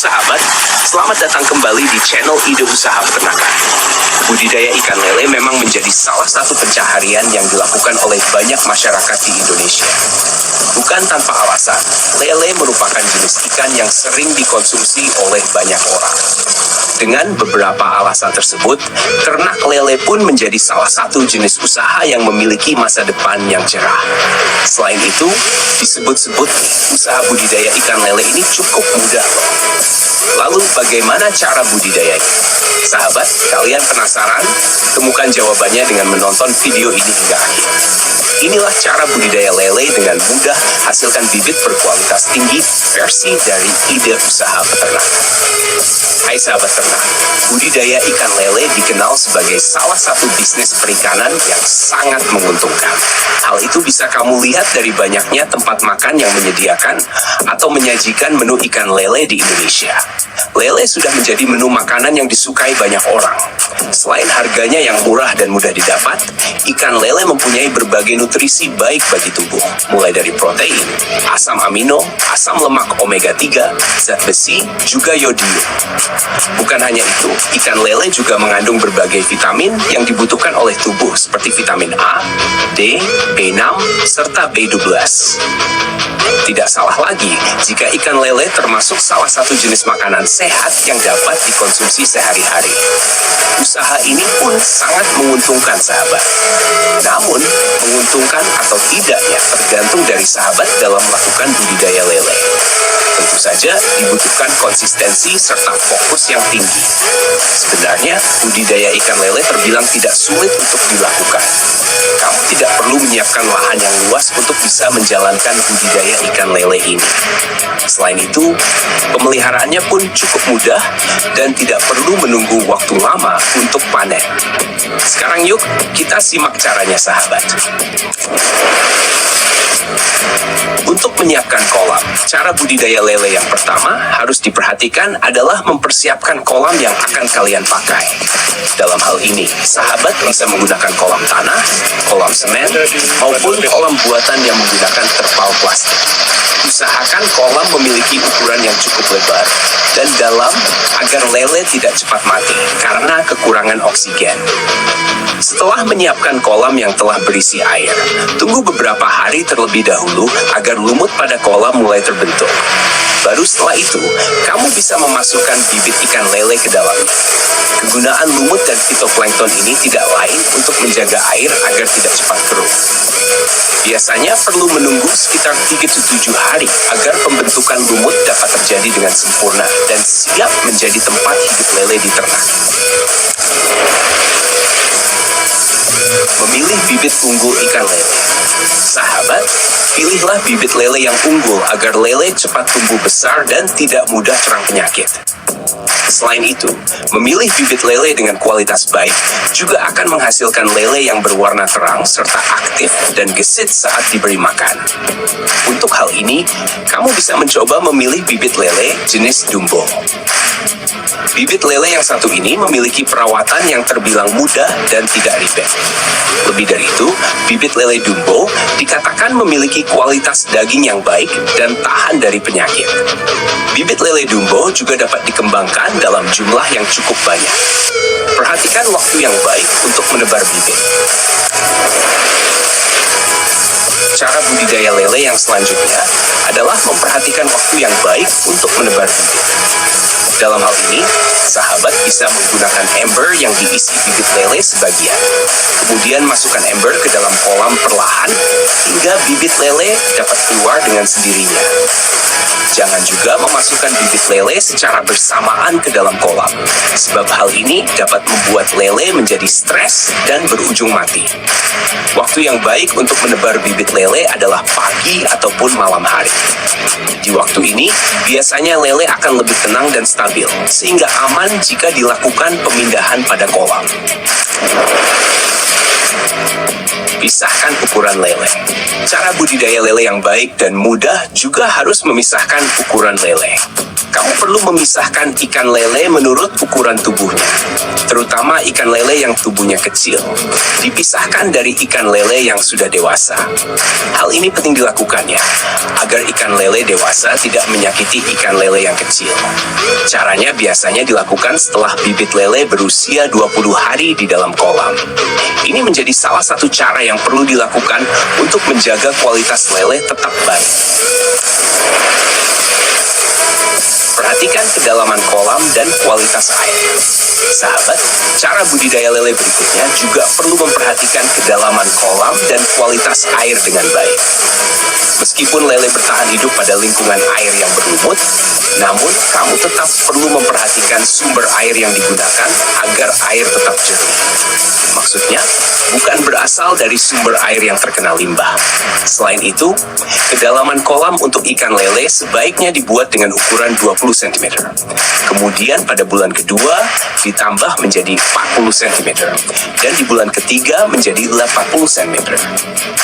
sahabat, selamat datang kembali di channel Ide Usaha Peternakan. Budidaya ikan lele memang menjadi salah satu pencaharian yang dilakukan oleh banyak masyarakat di Indonesia. Bukan tanpa alasan, lele merupakan jenis ikan yang sering dikonsumsi oleh banyak orang. Dengan beberapa alasan tersebut, ternak lele pun menjadi salah satu jenis usaha yang memiliki masa depan yang cerah. Selain itu, disebut-sebut usaha budidaya ikan lele ini cukup mudah loh. Lalu bagaimana cara budidayanya? Sahabat, kalian penasaran? Temukan jawabannya dengan menonton video ini hingga akhir. Inilah cara budidaya lele dengan mudah, hasilkan bibit berkualitas tinggi versi dari Ide Usaha Peternakan. Hai sahabat ternak, budidaya ikan lele dikenal sebagai salah satu bisnis perikanan yang sangat menguntungkan. Hal itu bisa kamu lihat dari banyaknya tempat makan yang menyediakan atau menyajikan menu ikan lele di Indonesia. Lele sudah menjadi menu makanan yang disukai banyak orang. Selain harganya yang murah dan mudah didapat, ikan lele mempunyai berbagai nutrisi baik bagi tubuh, mulai dari protein, asam amino, asam lemak omega 3, zat besi, juga yodium. Bukan hanya itu, ikan lele juga mengandung berbagai vitamin yang dibutuhkan oleh tubuh seperti vitamin A, D, B6, serta B12. Tidak salah lagi jika ikan lele termasuk salah satu jenis makanan sehat yang dapat dikonsumsi sehari-hari. Usaha ini pun sangat menguntungkan sahabat. Namun, menguntungkan atau tidaknya tergantung dari sahabat dalam melakukan budidaya lele. Tentu saja dibutuhkan konsistensi serta fokus yang tinggi. Sebenarnya, budidaya ikan lele terbilang tidak sulit untuk dilakukan. Kamu tidak perlu menyiapkan lahan yang luas untuk bisa menjalankan budidaya ikan lele ini. Selain itu, pemeliharaannya pun cukup mudah dan tidak perlu menunggu waktu lama untuk panen. Sekarang yuk, kita simak caranya sahabat. Untuk menyiapkan kolam, cara budidaya lele yang pertama harus diperhatikan adalah mempersiapkan kolam yang akan kalian pakai. Dalam hal ini, sahabat bisa menggunakan kolam tanah, kolam semen, maupun kolam buatan yang menggunakan terpal plastik. Usahakan kolam memiliki ukuran yang cukup lebar dan dalam agar lele tidak cepat mati karena kekurangan oksigen. Setelah menyiapkan kolam yang telah berisi air, tunggu beberapa hari terlebih dahulu agar lumut pada kolam mulai terbentuk. Baru setelah itu, kamu bisa memasukkan bibit ikan lele ke dalamnya. Kegunaan lumut dan fitoplankton ini tidak lain untuk menjaga air agar tidak cepat keruh. Biasanya perlu menunggu sekitar 3-7 hari agar pembentukan lumut dapat terjadi dengan sempurna dan siap menjadi tempat hidup lele di ternak. Memilih bibit unggul ikan lele. Sahabat, pilihlah bibit lele yang unggul agar lele cepat tumbuh besar dan tidak mudah terang penyakit. Selain itu, memilih bibit lele dengan kualitas baik juga akan menghasilkan lele yang berwarna terang serta aktif dan gesit saat diberi makan. Untuk hal ini, kamu bisa mencoba memilih bibit lele jenis Dumbo. Bibit lele yang satu ini memiliki perawatan yang terbilang mudah dan tidak ribet. Lebih dari itu, bibit lele Dumbo dikatakan memiliki kualitas daging yang baik dan tahan dari penyakit. Bibit lele Dumbo juga dapat dikembangkan dalam jumlah yang cukup banyak. Perhatikan waktu yang baik untuk menebar bibit. Cara budidaya lele yang selanjutnya adalah memperhatikan waktu yang baik untuk menebar bibit. Dalam hal ini, sahabat bisa menggunakan ember yang diisi bibit lele sebagian. Kemudian masukkan ember ke dalam kolam perlahan hingga bibit lele dapat keluar dengan sendirinya. Jangan juga memasukkan bibit lele secara bersamaan ke dalam kolam, sebab hal ini dapat membuat lele menjadi stres dan berujung mati. Waktu yang baik untuk menebar bibit lele adalah pagi ataupun malam hari. Di waktu ini, biasanya lele akan lebih tenang dan stabil, sehingga aman jika dilakukan pemindahan pada kolam. Pisahkan ukuran lele. Cara budidaya lele yang baik dan mudah juga harus memisahkan ukuran lele. Kamu perlu memisahkan ikan lele menurut ukuran tubuhnya, terutama ikan lele yang tubuhnya kecil. Dipisahkan dari ikan lele yang sudah dewasa. Hal ini penting dilakukan ya, agar ikan lele dewasa tidak menyakiti ikan lele yang kecil. Caranya biasanya dilakukan setelah bibit lele berusia 20 hari di dalam kolam. Ini menjadi salah satu cara yang perlu dilakukan untuk menjaga kualitas lele tetap baik. Perhatikan kedalaman kolam dan kualitas air. Sahabat, cara budidaya lele berikutnya juga perlu memperhatikan kedalaman kolam dan kualitas air dengan baik. Meskipun lele bertahan hidup pada lingkungan air yang berlumut, namun kamu tetap perlu memperhatikan sumber air yang digunakan agar air tetap jernih. Maksudnya, bukan berasal dari sumber air yang terkena limbah. Selain itu, kedalaman kolam untuk ikan lele sebaiknya dibuat dengan ukuran 20 cm. Kemudian pada bulan kedua ditambah menjadi 40 cm. Dan di bulan ketiga menjadi 80 cm.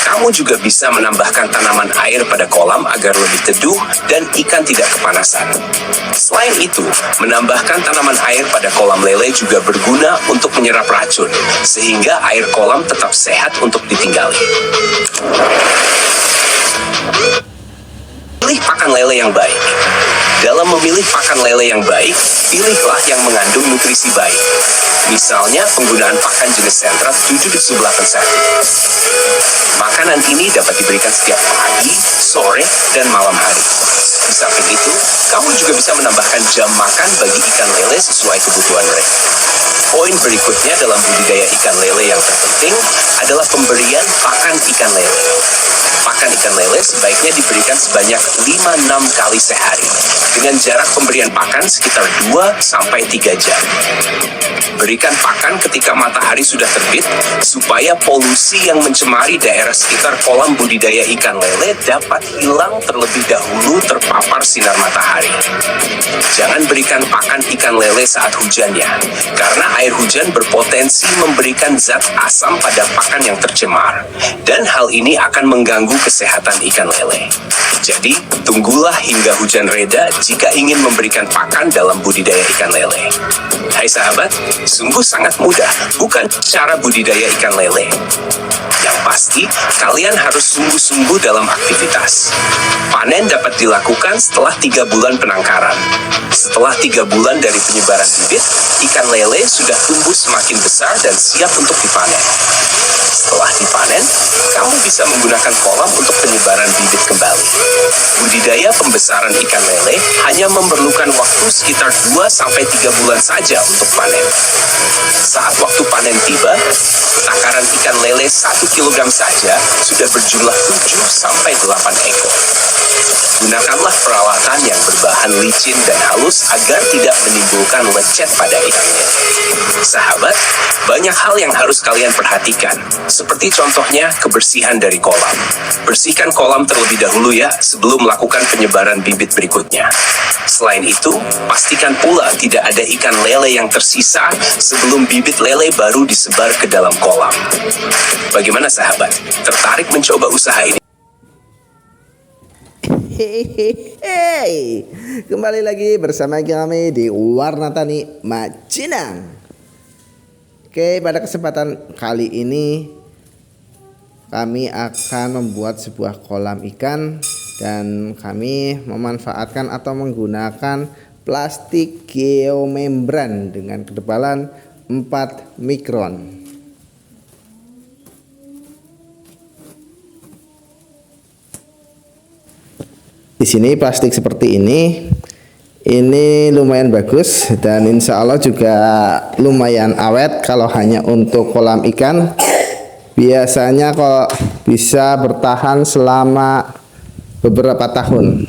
Kamu juga bisa menambahkan tanaman air pada kolam agar lebih teduh dan ikan tidak kepanasan. Selain itu, menambahkan tanaman air pada kolam lele juga berguna untuk menyerap racun, sehingga air kolam tetap sehat untuk ditinggali. Pilih pakan lele yang baik. Dalam memilih pakan lele yang baik, pilihlah yang mengandung nutrisi baik. Misalnya, penggunaan pakan jenis sentra 7/8. Makanan ini dapat diberikan setiap pagi, sore, dan malam hari. Di samping itu, kamu juga bisa menambahkan jam makan bagi ikan lele sesuai kebutuhan mereka. Poin berikutnya dalam budidaya ikan lele yang terpenting adalah pemberian pakan ikan lele. Pakan ikan lele sebaiknya diberikan sebanyak 5-6 kali sehari, dengan jarak pemberian pakan sekitar 2-3 jam. Berikan pakan ketika matahari sudah terbit, supaya polusi yang mencemari daerah sekitar kolam budidaya ikan lele dapat hilang terlebih dahulu terpapar sinar matahari. Jangan berikan pakan ikan lele saat hujannya, karena air hujan berpotensi memberikan zat asam pada pakan yang tercemar, dan hal ini akan mengganggu kesehatan ikan lele. Jadi, tunggulah hingga hujan reda jika ingin memberikan pakan dalam budidaya ikan lele. Hai sahabat, sungguh sangat mudah, bukan cara budidaya ikan lele? Yang pasti, kalian harus sungguh-sungguh dalam aktivitas. Panen dapat dilakukan setelah 3 bulan penangkaran. Setelah 3 bulan dari penyebaran bibit, ikan lele sudah tumbuh semakin besar dan siap untuk dipanen. Setelah dipanen, kamu bisa menggunakan kolam untuk penyebaran bibit kembali. Budidaya pembesaran ikan lele hanya memerlukan waktu sekitar 2-3 bulan saja untuk panen. Saat waktu panen tiba, takaran ikan lele 1 kg saja sudah berjumlah 7-8 ekor. Gunakanlah peralatan yang berbahan licin dan halus agar tidak menimbulkan lecet pada ikan lele. Sahabat, banyak hal yang harus kalian perhatikan, seperti contohnya kebersihan dari kolam. Bersihkan kolam terlebih dahulu ya, sebelum melakukan penyebaran bibit berikutnya. Selain itu, pastikan pula tidak ada ikan lele yang tersisa sebelum bibit lele baru disebar ke dalam kolam. Bagaimana sahabat? Tertarik mencoba usaha ini? Hey, kembali lagi bersama kami di Warna Tani Macinang. Oke, pada kesempatan kali ini kami akan membuat sebuah kolam ikan dan kami memanfaatkan atau menggunakan plastik geomembran dengan ketebalan 4 mikron. Di sini plastik seperti ini lumayan bagus dan insya Allah juga lumayan awet. Kalau hanya untuk kolam ikan, biasanya kok bisa bertahan selama beberapa tahun,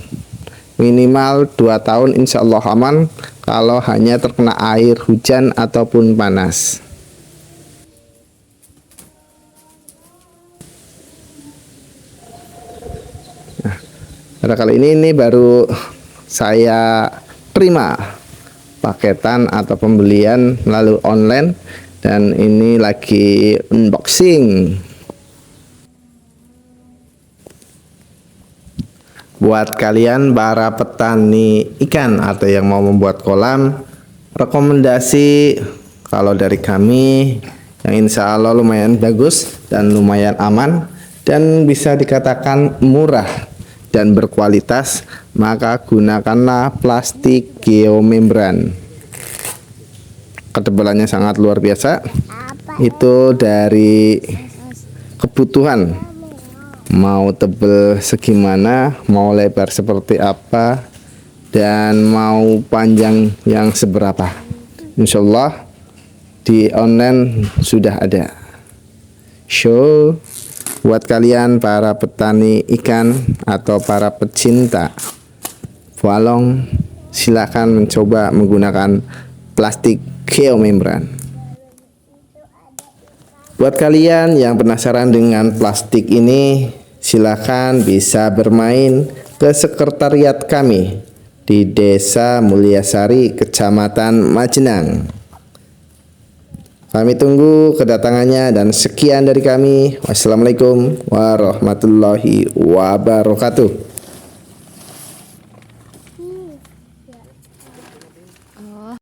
minimal 2 tahun insya Allah aman kalau hanya terkena air hujan ataupun panas. Pada kali ini baru saya terima paketan atau pembelian melalui online dan ini lagi unboxing. buat kalian para petani ikan atau yang mau membuat kolam, rekomendasi kalau dari kami yang insya Allah lumayan bagus dan lumayan aman dan bisa dikatakan murah dan berkualitas, maka gunakanlah plastik geomembran. Ketebalannya sangat luar biasa. Itu dari kebutuhan, mau tebel segimana, mau lebar seperti apa, dan mau panjang yang seberapa. Insya Allah di online sudah ada. So buat kalian para petani ikan atau para pecinta balong, silakan mencoba menggunakan plastik geomembran. Buat kalian yang penasaran dengan plastik ini, silakan bisa bermain ke sekretariat kami di Desa Mulyasari, Kecamatan Majenang. Kami tunggu kedatangannya dan sekian dari kami. Wassalamualaikum warahmatullahi wabarakatuh.